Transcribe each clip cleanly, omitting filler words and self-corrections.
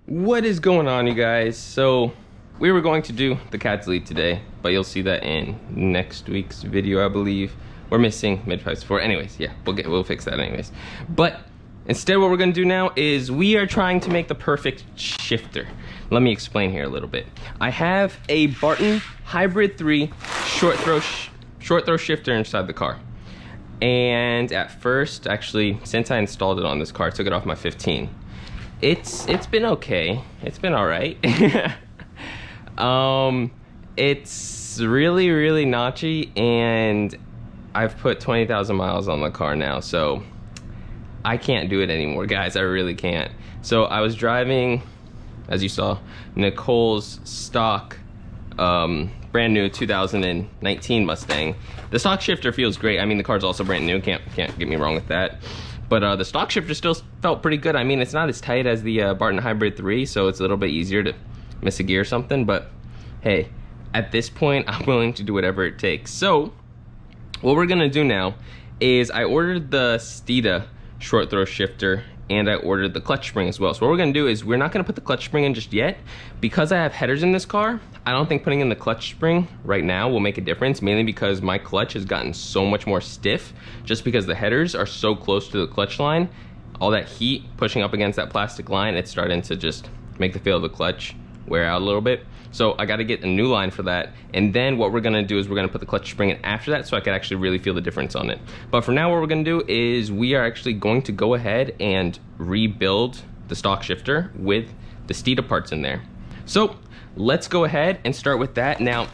What is going on, you guys? So we were going to do the cat's lead today, but you'll see that in next week's video, I believe. We're missing mid-pipe support. Anyways, yeah, we'll fix that anyways. But instead, what we're gonna do now is we are trying to make the perfect shifter. Let me explain here a little bit. I have a Barton Hybrid 3 short throw shifter inside the car. And at first, actually, since I installed it on this car, I took it off my 15. It's been okay. It's been all right. It's really notchy, and I've put 20,000 miles on the car now, so I can't do it anymore, guys. I really can't. So I was driving, as you saw, Nicole's stock, brand new 2019 Mustang. The stock shifter feels great. I mean, the car's also brand new. Can't get me wrong with that. But the stock shifter still felt pretty good. I mean, it's not as tight as the Barton Hybrid 3, so it's a little bit easier to miss a gear or something. But hey, at this point, I'm willing to do whatever it takes. So what we're gonna do now is I ordered the Steeda short throw shifter, and I ordered the clutch spring as well. So what we're gonna do is we're not gonna put the clutch spring in just yet. Because I have headers in this car, I don't think putting in the clutch spring right now will make a difference, mainly because my clutch has gotten so much more stiff just because the headers are so close to the clutch line. All that heat pushing up against that plastic line, it's starting to just make the feel of the clutch wear out a little bit. So I gotta get a new line for that. And then what we're gonna do is we're gonna put the clutch spring in after that so I can actually really feel the difference on it. But for now, what we're gonna do is we are actually going to go ahead and rebuild the stock shifter with the Steeda parts in there. So let's go ahead and start with that. Now,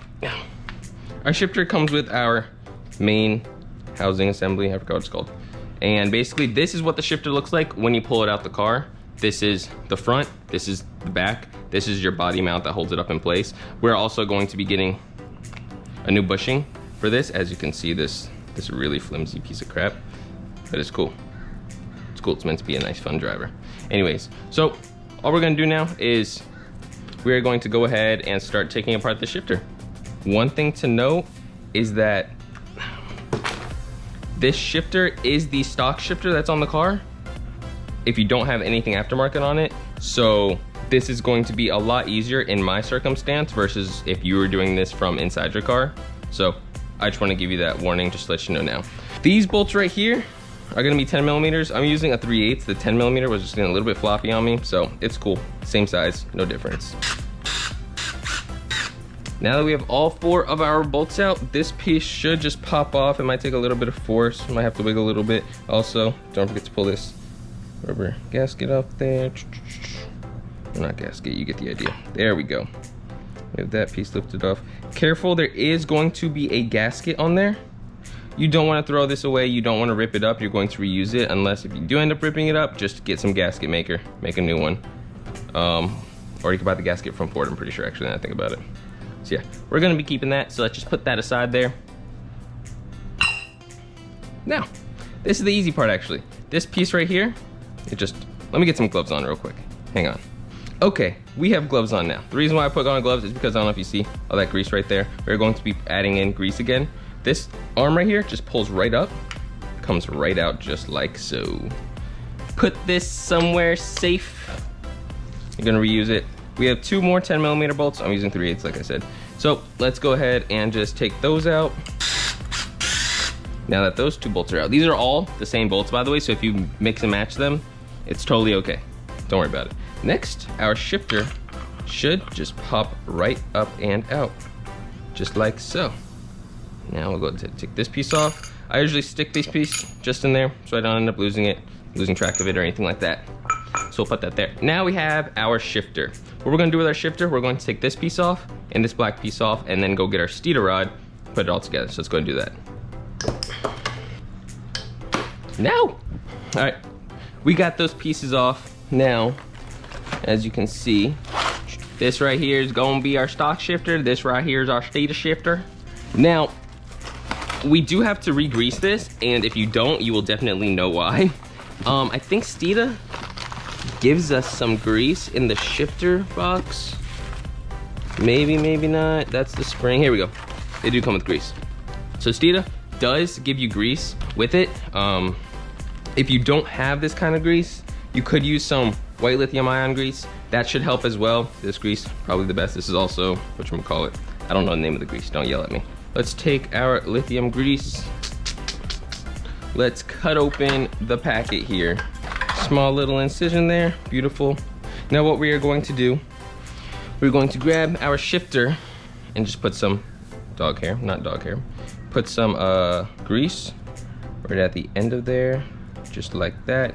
our shifter comes with our main housing assembly, I forgot what it's called. And basically this is what the shifter looks like when you pull it out the car. This is the front, this is the back, this is your body mount that holds it up in place. We're also going to be getting a new bushing for this. As you can see, this really flimsy piece of crap, but it's cool. It's cool, it's meant to be a nice fun driver. Anyways, so all we're gonna do now is we are going to go ahead and start taking apart the shifter. One thing to note is that this shifter is the stock shifter that's on the car if you don't have anything aftermarket on it. So this is going to be a lot easier in my circumstance versus if you were doing this from inside your car. So I just want to give you that warning, just to let you know now. These bolts right here are gonna be 10 millimeters. I'm using a 3/8. The 10 millimeter was just getting a little bit floppy on me, so it's cool. Same size, no difference. Now that we have all 4 of our bolts out, this piece should just pop off. It might take a little bit of force. Might have to wiggle a little bit. Also, don't forget to pull this rubber gasket off there. Not gasket, you get the idea. There we go. We have that piece lifted off. Careful, there is going to be a gasket on there. You don't want to throw this away. You don't want to rip it up. You're going to reuse it, unless if you do end up ripping it up, just get some gasket maker, make a new one. Or you can buy the gasket from Ford, I'm pretty sure, actually, now that I think about it. So yeah, we're gonna be keeping that, so let's just put that aside there. Now, this is the easy part, actually. This piece right here, let me get some gloves on real quick. Hang on. Okay, we have gloves on now. The reason why I put on gloves is because I don't know if you see all that grease right there. We're going to be adding in grease again. This arm right here just pulls right up, comes right out just like so. Put this somewhere safe. You're gonna reuse it. We have 2 more 10 millimeter bolts. I'm using 3/8, like I said. So let's go ahead and just take those out. Now that those 2 bolts are out, these are all the same bolts, by the way, so if you mix and match them, it's totally okay. Don't worry about it. Next, our shifter should just pop right up and out, just like so. Now we'll go ahead and take this piece off. I usually stick this piece just in there so I don't end up losing track of it or anything like that. So we'll put that there. Now we have our shifter. What we're gonna do with our shifter, we're going to take this piece off and this black piece off, and then go get our Steeda rod, put it all together. So let's go and do that. Now, all right, we got those pieces off. Now, as you can see, this right here is gonna be our stock shifter. This right here is our Steeda shifter. Now, we do have to re-grease this, and if you don't, you will definitely know why. I think Steeda gives us some grease in the shifter box. Maybe, maybe not. That's the spring. Here we go. They do come with grease. So Steeda does give you grease with it. If you don't have this kind of grease, you could use some white lithium ion grease. That should help as well. This grease, probably the best. This is also, whatchamacallit, I don't know the name of the grease, don't yell at me. Let's take our lithium grease. Let's cut open the packet here. Small little incision there, beautiful. Now what we are going to do, we're going to grab our shifter and just put some dog hair, not dog hair. Put some grease right at the end of there, just like that.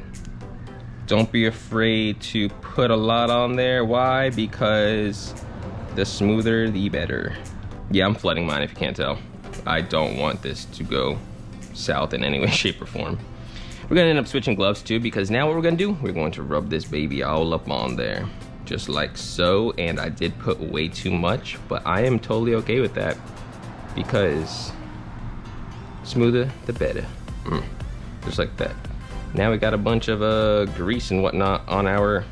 Don't be afraid to put a lot on there. Why? Because the smoother, the better. Yeah, I'm flooding mine if you can't tell. I don't want this to go south in any way, shape, or form. We're gonna end up switching gloves too, because now what we're gonna do, we're going to rub this baby all up on there. Just like so, and I did put way too much, but I am totally okay with that because smoother the better. Just like that. Now we got a bunch of grease and whatnot on our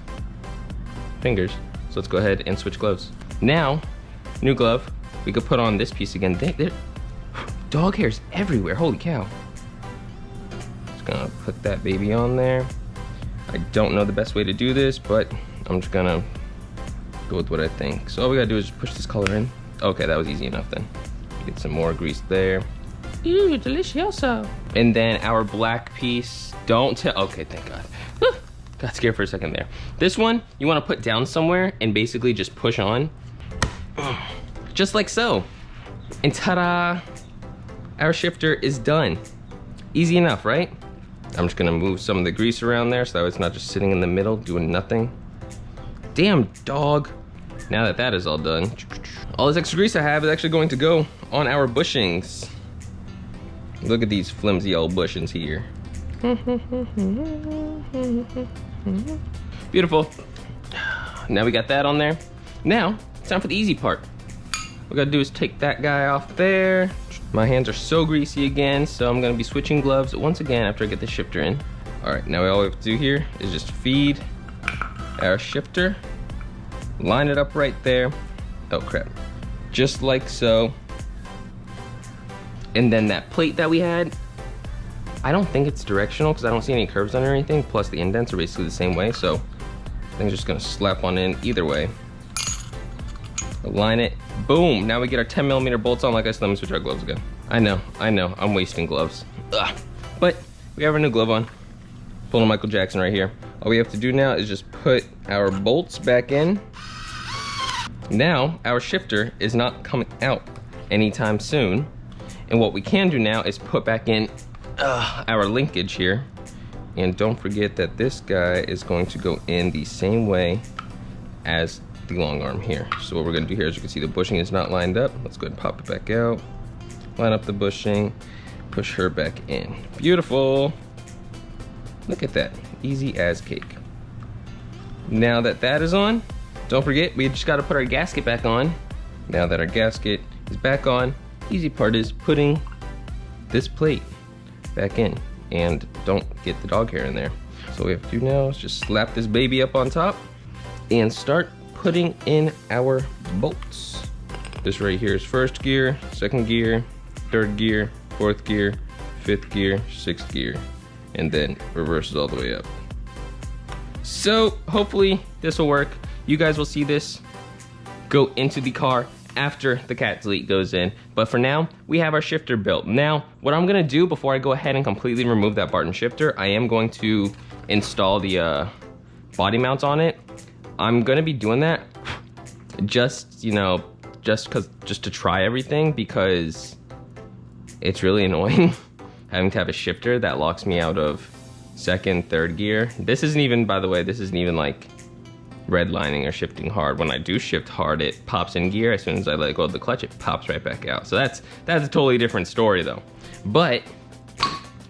fingers. So let's go ahead and switch gloves. Now, new glove, we could put on this piece again. Dog hairs everywhere, holy cow. Just gonna put that baby on there. I don't know the best way to do this, but I'm just gonna go with what I think. So all we gotta do is just push this color in. Okay, that was easy enough then. Get some more grease there. Ew, delicioso. And then our black piece, don't tell, okay, thank God. Got scared for a second there. This one, you wanna put down somewhere and basically just push on. Just like so. And ta-da, our shifter is done. Easy enough, right? I'm just gonna move some of the grease around there so that it's not just sitting in the middle doing nothing. Damn dog. Now that that is all done, all this extra grease I have is actually going to go on our bushings. Look at these flimsy old bushings here. Beautiful. Now we got that on there. Now, it's time for the easy part. What we gotta do is take that guy off there. My hands are so greasy again, so I'm gonna be switching gloves once again after I get the shifter in. All right, now all we have to do here is just feed our shifter, line it up right there. Oh crap, just like so. And then that plate that we had, I don't think it's directional because I don't see any curves on it or anything, plus the indents are basically the same way, so I think I'm just gonna slap on in either way. Align it, boom. Now we get our 10mm bolts on. Like I said, let me switch our gloves again. I know, I'm wasting gloves. Ugh. But we have our new glove on. Pulling Michael Jackson right here. All we have to do now is just put our bolts back in. Now, our shifter is not coming out anytime soon. And what we can do now is put back in our linkage here. And don't forget that this guy is going to go in the same way as the long arm here. So what we're gonna do here is you can see the bushing is not lined up. Let's go ahead and pop it back out. Line up the bushing, push her back in. Beautiful. Look at that, easy as cake. Now that that is on, don't forget, we just gotta put our gasket back on. Now that our gasket is back on, easy part is putting this plate back in. And don't get the dog hair in there. So what we have to do now is just slap this baby up on top and start putting in our bolts. This right here is first gear, second gear, third gear, fourth gear, fifth gear, sixth gear, and then reverses all the way up. So hopefully this will work. You guys will see this go into the car after the cat delete goes in. But for now, we have our shifter built. Now, what I'm gonna do before I go ahead and completely remove that Barton shifter, I am going to install the body mounts on it. I'm gonna be doing that just, you know, just to try everything, because it's really annoying having to have a shifter that locks me out of second, third gear. This isn't even, by the way, this isn't even like redlining or shifting hard. When I do shift hard, it pops in gear. As soon as I let go of the clutch, it pops right back out. So that's a totally different story though. But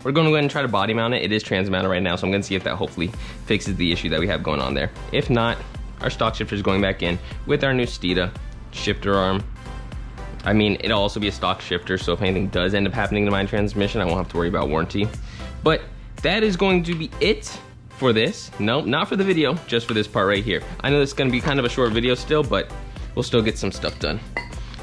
we're gonna go ahead and try to body mount it. It is trans mounted right now, so I'm gonna see if that hopefully fixes the issue that we have going on there. If not, our stock shifter is going back in with our new Steeda shifter arm. I mean, it'll also be a stock shifter, so if anything does end up happening to my transmission, I won't have to worry about warranty. But that is going to be it for this. No, not for the video, just for this part right here. I know this is gonna be kind of a short video still, but we'll still get some stuff done.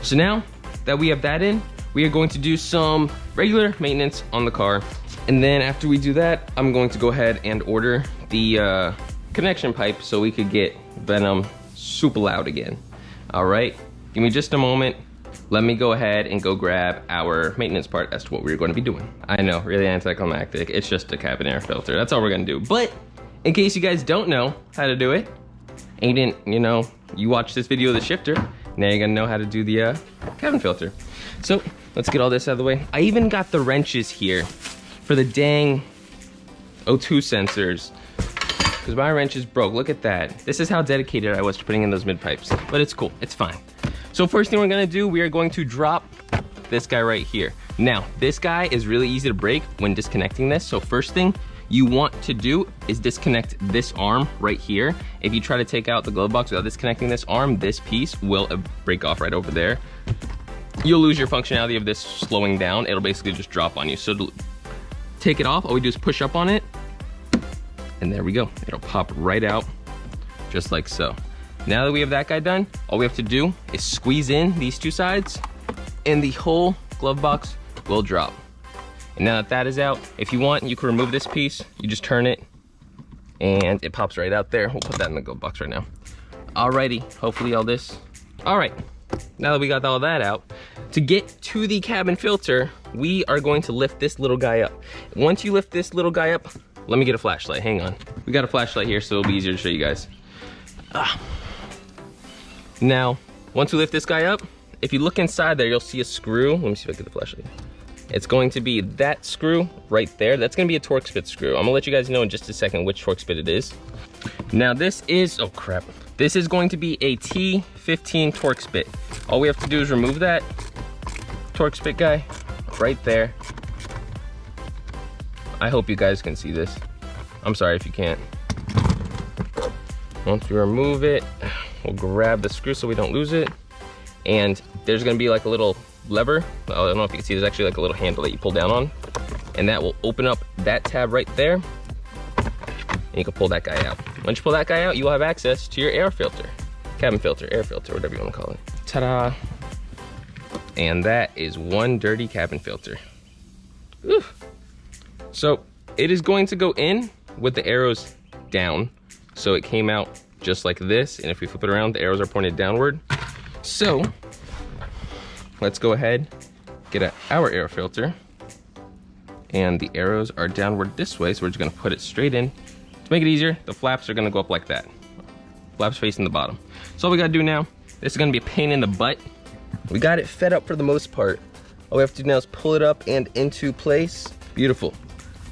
So now that we have that in, we are going to do some regular maintenance on the car. And then after we do that, I'm going to go ahead and order the connection pipe so we could get Venom super loud again. All right, give me just a moment. Let me go ahead and go grab our maintenance part as to what we're going to be doing. I know, really anticlimactic. It's just a cabin air filter. That's all we're going to do. But in case you guys don't know how to do it, and you didn't, you know, you watched this video of the shifter, now you're gonna know how to do the cabin filter. So let's get all this out of the way. I even got the wrenches here for the dang O2 sensors, because my wrench is broke. Look at that. This is how dedicated I was to putting in those mid pipes, but it's cool, it's fine. So first thing we're gonna do, we are going to drop this guy right here. Now, this guy is really easy to break when disconnecting this. So first thing you want to do is disconnect this arm right here. If you try to take out the glove box without disconnecting this arm, this piece will break off right over there. You'll lose your functionality of this slowing down. It'll basically just drop on you. So to take it off, all we do is push up on it, and there we go. It'll pop right out, just like so. Now that we have that guy done, all we have to do is squeeze in these two sides, and the whole glove box will drop. And now that that is out, if you want, you can remove this piece. You just turn it, and it pops right out there. We'll put that in the glove box right now. Alrighty, hopefully all this. All right, now that we got all that out, to get to the cabin filter, we are going to lift this little guy up. Once you lift this little guy up, let me get a flashlight, hang on. We got a flashlight here, so it'll be easier to show you guys. Now, once we lift this guy up, if you look inside there, you'll see a screw. Let me see if I get the flashlight. It's going to be that screw right there. That's gonna be a Torx bit screw. I'm gonna let you guys know in just a second which Torx bit it is. Now this is, oh crap. This is going to be a T15 Torx bit. All we have to do is remove that Torx bit guy right there. I hope you guys can see this. I'm sorry if you can't. Once we remove it, we'll grab the screw so we don't lose it. And there's gonna be like a little lever. I don't know if you can see, there's actually like a little handle that you pull down on, and that will open up that tab right there, and you can pull that guy out. Once you pull that guy out, you will have access to your air filter, cabin filter, air filter, whatever you want to call it. Ta-da! And that is one dirty cabin filter. Whew. So it is going to go in with the arrows down, so it came out just like this, and if we flip it around, the arrows are pointed downward. So let's go ahead, get our air filter, and the arrows are downward this way, so we're just gonna put it straight in. To make it easier, the flaps are gonna go up like that. Flaps facing the bottom. So all we gotta do now, this is gonna be a pain in the butt. We got it fed up for the most part. All we have to do now is pull it up and into place. Beautiful.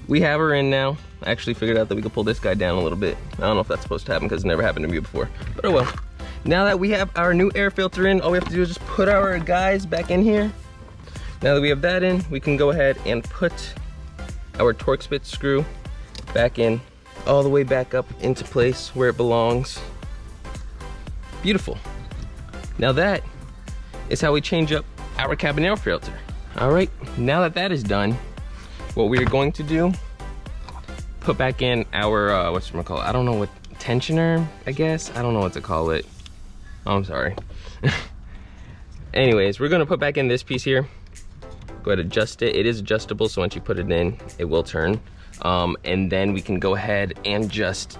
We have her in now. I actually figured out that we could pull this guy down a little bit. I don't know if that's supposed to happen because it never happened to me before, but oh well. Now that we have our new air filter in, all we have to do is just put our guys back in here. Now that we have that in, we can go ahead and put our Torx bit screw back in, all the way back up into place where it belongs. Beautiful. Now that is how we change up our cabin air filter. All right, now that that is done, what we are going to do, put back in our, whatchamacallit, I don't know what, tensioner, I guess? I don't know what to call it. Oh, I'm sorry. Anyways, we're gonna put back in this piece here. Go ahead and adjust it. It is adjustable, so once you put it in, it will turn. And then we can go ahead and just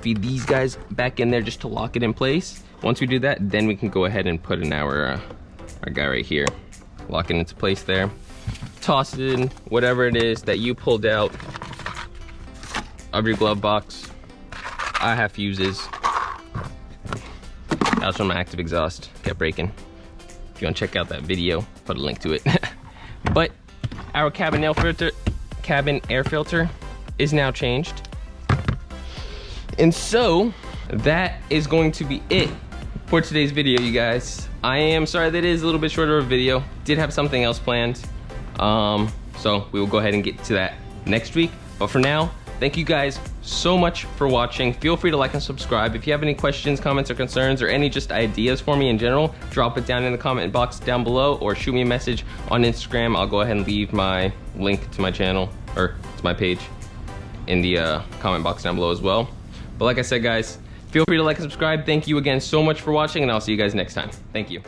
feed these guys back in there just to lock it in place. Once we do that, then we can go ahead and put in our guy right here. Lock it into place there. Toss it in, whatever it is that you pulled out of your glove box. I have fuses. That was from my active exhaust, kept breaking. If you want to check out that video, put a link to it. But our cabin air filter is now changed. And so that is going to be it for today's video, you guys. I am sorry that it is a little bit shorter of a video. Did have something else planned. So we will go ahead and get to that next week. But for now, thank you guys so much for watching. Feel free to like and subscribe. If you have any questions, comments, or concerns, or any just ideas for me in general, drop it down in the comment box down below, or shoot me a message on Instagram. I'll go ahead and leave my link to my channel, or to my page, in the comment box down below as well. But like I said, guys, feel free to like and subscribe. Thank you again so much for watching, and I'll see you guys next time. Thank you.